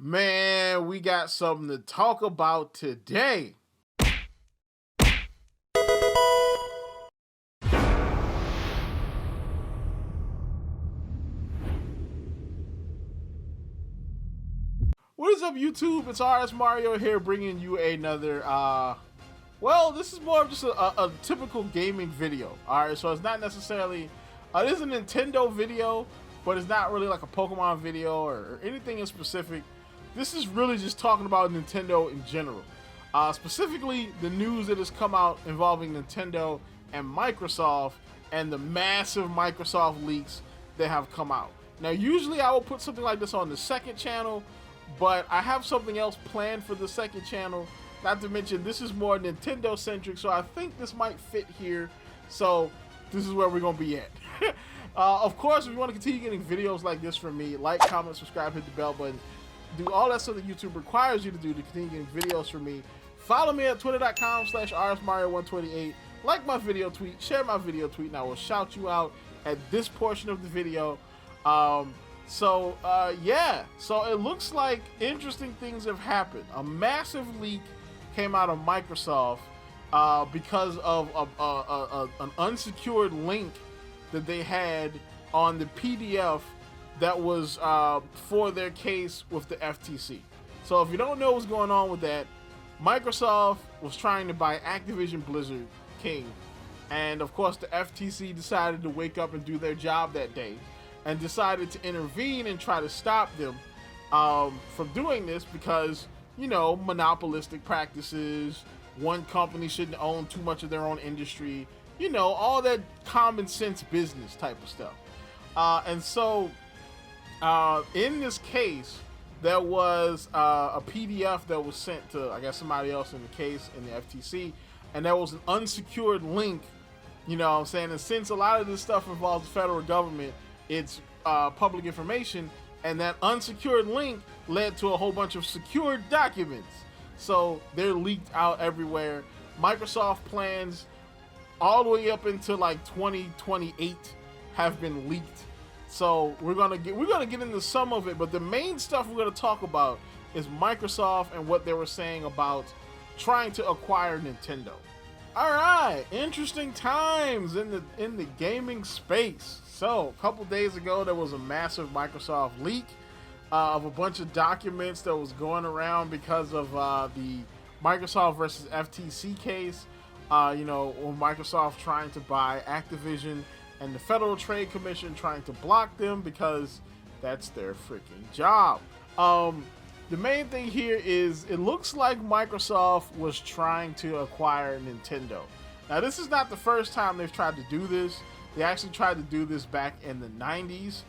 Man, we got something to talk about today. What is up, YouTube? It's RSMario here bringing you another, well, this is more of just a typical gaming video. Alright, so it's not necessarily, it is a Nintendo video, but it's not really like a Pokemon video or anything in specific. This is really just talking about Nintendo in general. Specifically, the news that has come out involving Nintendo and Microsoft and the massive Microsoft leaks that have come out. Now, usually I will put something like this on the second channel, but I have something else planned for the second channel. Not to mention, this is more Nintendo centric, so I think this might fit here. So this is where we're gonna be at. Of course, if you want to continue getting videos like this from me, like, comment, subscribe, hit the bell button, do all that stuff that YouTube requires you to do to continue getting videos from me. Follow me at twitter.com/rsmario128. Like my video tweet, share my video tweet, and I will shout you out at this portion of the video. Yeah, so it looks like interesting things have happened. A massive leak came out of Microsoft because of an unsecured link that they had on the PDF that was for their case with the FTC. So if you don't know what's going on with that, Microsoft was trying to buy Activision Blizzard King, and of course the FTC decided to wake up and do their job that day and decided to intervene and try to stop them from doing this because, you know, monopolistic practices, one company shouldn't own too much of their own industry, you know, all that common sense business type of stuff. In this case, there was a PDF that was sent to, I guess, somebody else in the case in the FTC, and there was an unsecured link, you know what I'm saying? And since a lot of this stuff involves the federal government, it's public information, and that unsecured link led to a whole bunch of secured documents. So they're leaked out everywhere. Microsoft plans all the way up into like 2028 have been leaked. So we're gonna get into some of it, but the main stuff we're gonna talk about is Microsoft and what they were saying about trying to acquire Nintendo. All right, interesting times in the gaming space. So a couple days ago, there was a massive Microsoft leak of a bunch of documents that was going around because of the Microsoft versus FTC case. You know, when Microsoft trying to buy Activision and the Federal Trade Commission trying to block them because that's their freaking job. The main thing here is it looks like Microsoft was trying to acquire Nintendo. Now, this is not the first time they've tried to do this. They actually tried to do this back in the 90s,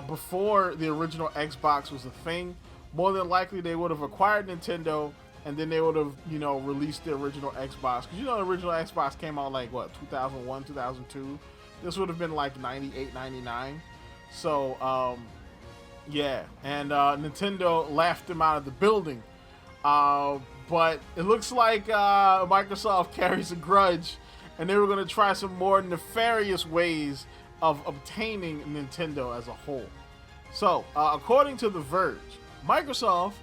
before the original Xbox was a thing. More than likely, they would have acquired Nintendo, and then they would have, you know, released the original Xbox. Because, you know, the original Xbox came out like, what, 2001, 2002? This would have been like 98, 99. So, yeah. And Nintendo laughed them out of the building. But it looks like Microsoft carries a grudge, and they were going to try some more nefarious ways of obtaining Nintendo as a whole. So, according to The Verge, Microsoft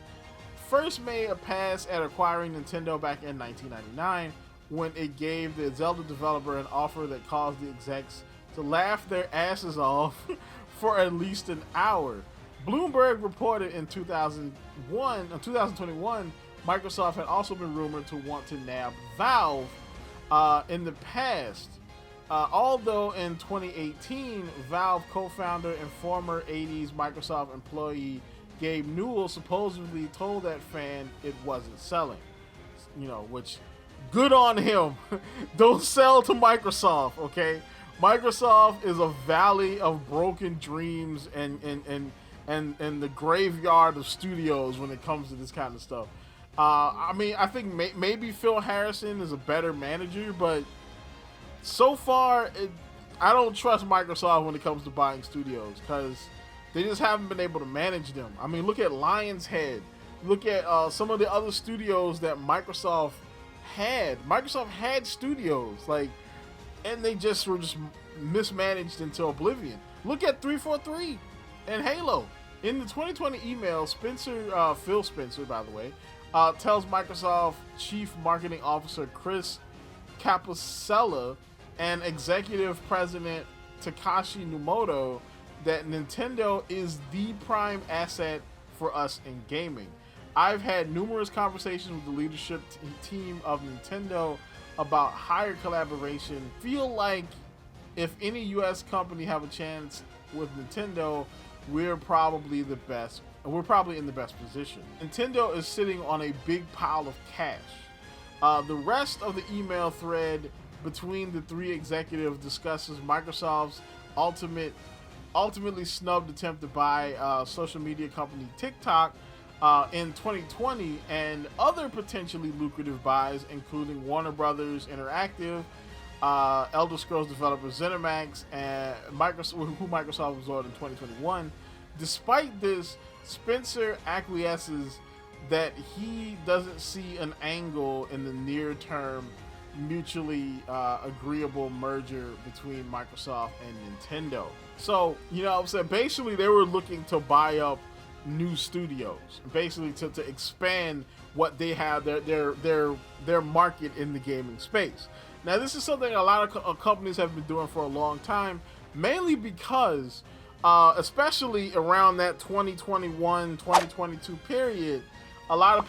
first made a pass at acquiring Nintendo back in 1999 when it gave the Zelda developer an offer that caused the execs to laugh their asses off for at least an hour. Bloomberg reported in 2021, Microsoft had also been rumored to want to nab Valve in the past. Although in 2018, Valve co-founder and former 80s Microsoft employee Gabe Newell supposedly told that fan it wasn't selling. You know, which, good on him. Don't sell to Microsoft, okay? Microsoft is a valley of broken dreams and the graveyard of studios when it comes to this kind of stuff. I mean, I think maybe Phil Harrison is a better manager, but so far, I don't trust Microsoft when it comes to buying studios because they just haven't been able to manage them. I mean, look at Lionshead. Look at some of the other studios that Microsoft had. Microsoft had studios, like, and they just were mismanaged into oblivion. Look at 343 and Halo. In the 2020 email, Phil Spencer, by the way, tells Microsoft Chief Marketing Officer Chris Capusella and Executive President Takashi Numoto that Nintendo is the prime asset for us in gaming. I've had numerous conversations with the leadership team of Nintendo about higher collaboration. Feel like if any US company have a chance with Nintendo, we're probably in the best position. Nintendo is sitting on a big pile of cash. The rest of the email thread between the three executives discusses Microsoft's ultimately snubbed attempt to buy social media company TikTok in 2020 and other potentially lucrative buys, including Warner Brothers Interactive, Elder Scrolls developer ZeniMax, and who Microsoft absorbed in 2021. Despite this, Spencer acquiesces that he doesn't see an angle in the near-term mutually agreeable merger between Microsoft and Nintendo. So, you know what I'm saying? Basically, they were looking to buy up new studios, basically to expand what they have, their market in the gaming space. Now, this is something a lot of companies have been doing for a long time, mainly because, especially around that 2021-2022 period, a lot of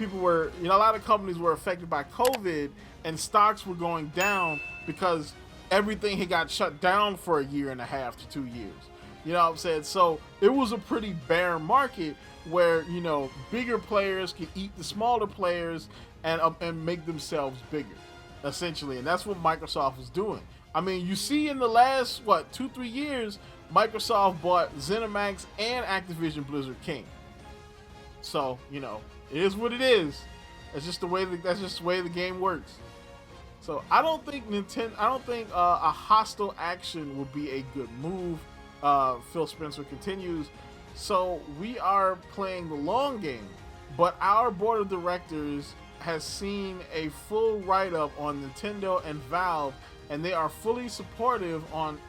companies were affected by COVID, and stocks were going down because everything had got shut down for a year and a half to 2 years. You know what I'm saying? So it was a pretty bear market where, you know, bigger players could eat the smaller players and make themselves bigger, essentially. And that's what Microsoft was doing. I mean, you see in the last, 2-3 years, Microsoft bought ZeniMax and Activision Blizzard King. So, you know, it is what it is. That's just the way the game works. So I don't think a hostile action would be a good move. Phil Spencer continues. So we are playing the long game, but our board of directors has seen a full write-up on Nintendo and Valve, and they are fully supportive on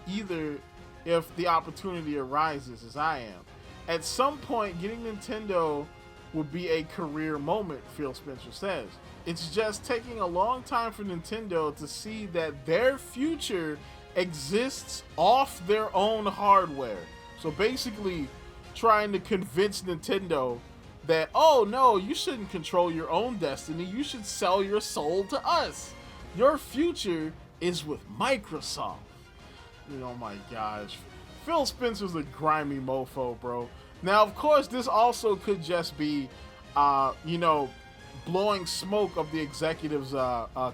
either if the opportunity arises, as I am. At some point, getting Nintendo would be a career moment, Phil Spencer says. It's just taking a long time for Nintendo to see that their future exists off their own hardware. So basically trying to convince Nintendo that, oh no, you shouldn't control your own destiny, you should sell your soul to us. Your future is with Microsoft. You know, my gosh. Phil Spencer's a grimy mofo, bro. Now, of course, this also could just be, blowing smoke of the executive's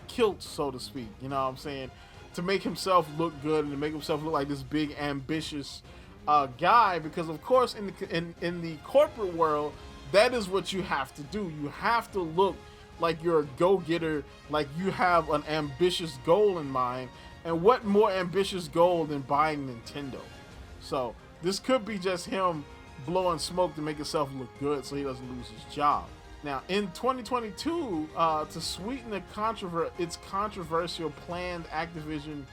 kilt, so to speak. You know what I'm saying? To make himself look good and to make himself look like this big, ambitious guy. Because, of course, in the corporate world, that is what you have to do. You have to look like you're a go-getter, like you have an ambitious goal in mind. And what more ambitious goal than buying Nintendo? So this could be just him blowing smoke to make himself look good so he doesn't lose his job. Now, in 2022, to sweeten its controversial planned Activision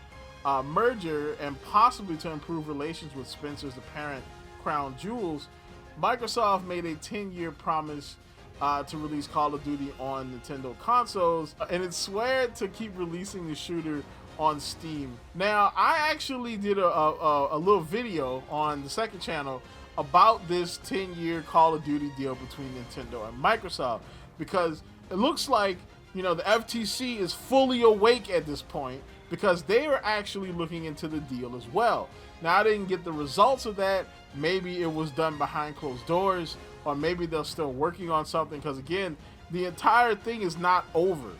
merger and possibly to improve relations with Spencer's apparent crown jewels, Microsoft made a 10-year promise to release Call of Duty on Nintendo consoles, and it swore to keep releasing the shooter on Steam. Now, I actually did a little video on the second channel about this 10-year Call of Duty deal between Nintendo and Microsoft, because it looks like, the FTC is fully awake at this point, because they are actually looking into the deal as well. Now, I didn't get the results of that. Maybe it was done behind closed doors, or maybe they're still working on something, because again, the entire thing is not over.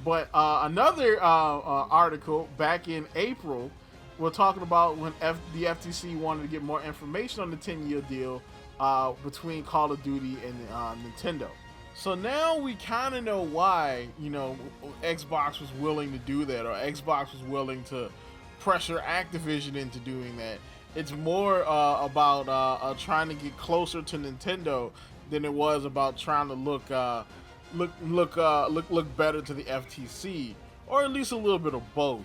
But another article back in April, we're talking about when the FTC wanted to get more information on the 10-year deal between Call of Duty and Nintendo. So now we kind of know why, Xbox was willing to do that, or Xbox was willing to pressure Activision into doing that. It's more about trying to get closer to Nintendo than it was about trying to look better to the FTC, or at least a little bit of both.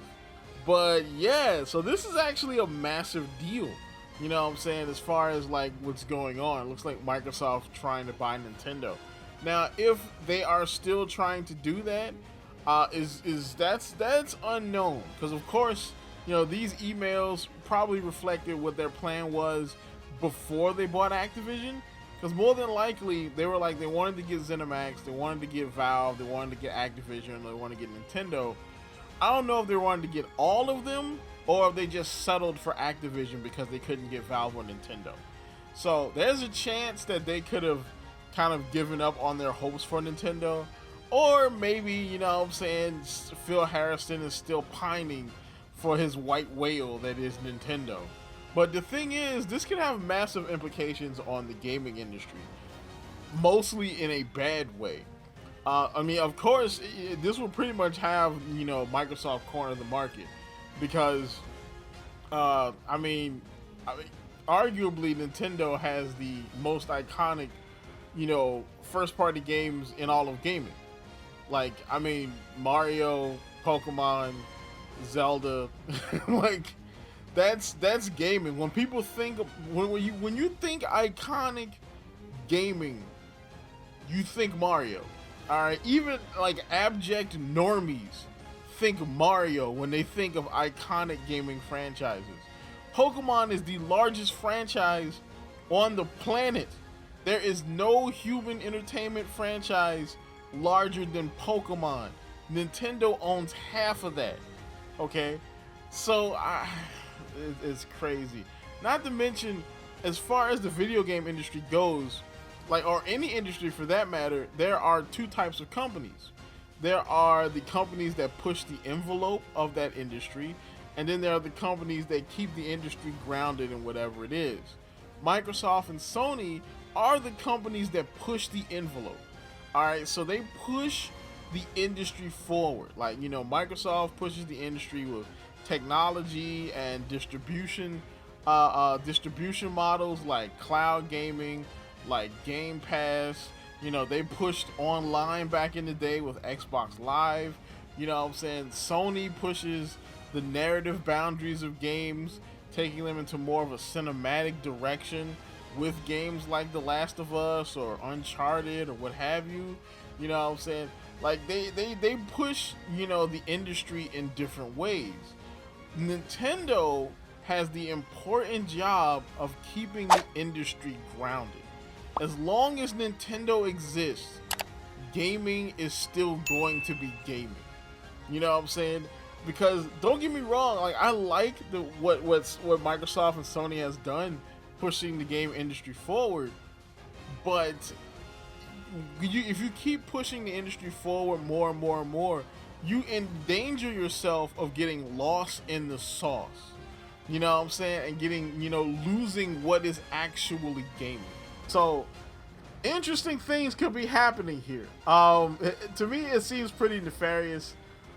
But yeah, so this is actually a massive deal You know what I'm saying? As far as like what's going on, it looks like Microsoft trying to buy Nintendo. Now, if they are still trying to do that, that's unknown, because of course, these emails probably reflected what their plan was before they bought Activision. Because more than likely, they were like, they wanted to get ZeniMax, they wanted to get Valve, they wanted to get Activision, they wanted to get Nintendo. I don't know if they wanted to get all of them, or if they just settled for Activision because they couldn't get Valve or Nintendo. So there's a chance that they could have kind of given up on their hopes for Nintendo. Or maybe, Phil Harrison is still pining for his white whale that is Nintendo. But the thing is, this can have massive implications on the gaming industry, mostly in a bad way. Of course, this will pretty much have, Microsoft corner the market, because, arguably Nintendo has the most iconic, first-party games in all of gaming. Like, Mario, Pokemon, Zelda, like, that's gaming. When people think, when you think iconic gaming, you think Mario. All right, even like abject normies think Mario when they think of iconic gaming franchises. Pokemon is the largest franchise on the planet. There is no human entertainment franchise larger than Pokemon. Nintendo owns half of that. Okay, so it's crazy. Not to mention, as far as the video game industry goes, or any industry for that matter, there are two types of companies. There are the companies that push the envelope of that industry, and then there are the companies that keep the industry grounded in whatever it is. Microsoft and Sony are the companies that push the envelope. Alright, so they push the industry forward. Microsoft pushes the industry with technology and distribution models like cloud gaming, like Game Pass. They pushed online back in the day with Xbox Live. Sony pushes the narrative boundaries of games, taking them into more of a cinematic direction with games like The Last of Us or Uncharted or what have you. Like they push, the industry in different ways. Nintendo has the important job of keeping the industry grounded. As long as Nintendo exists, gaming is still going to be gaming. You know what I'm saying? Because don't get me wrong, I like what Microsoft and Sony has done, pushing the game industry forward. But if you keep pushing the industry forward more and more and more, you endanger yourself of getting lost in the sauce. You know what I'm saying? And getting, losing what is actually gaming. So, interesting things could be happening here. To me, it seems pretty nefarious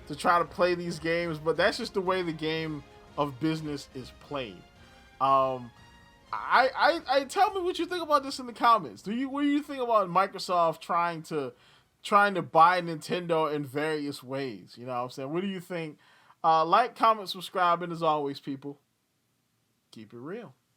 to try to play these games, but that's just the way the game of business is played. I tell me what you think about this in the comments. What do you think about Microsoft trying to buy Nintendo in various ways? You know what I'm saying? What do you think? Like, comment, subscribe, and as always, people, keep it real.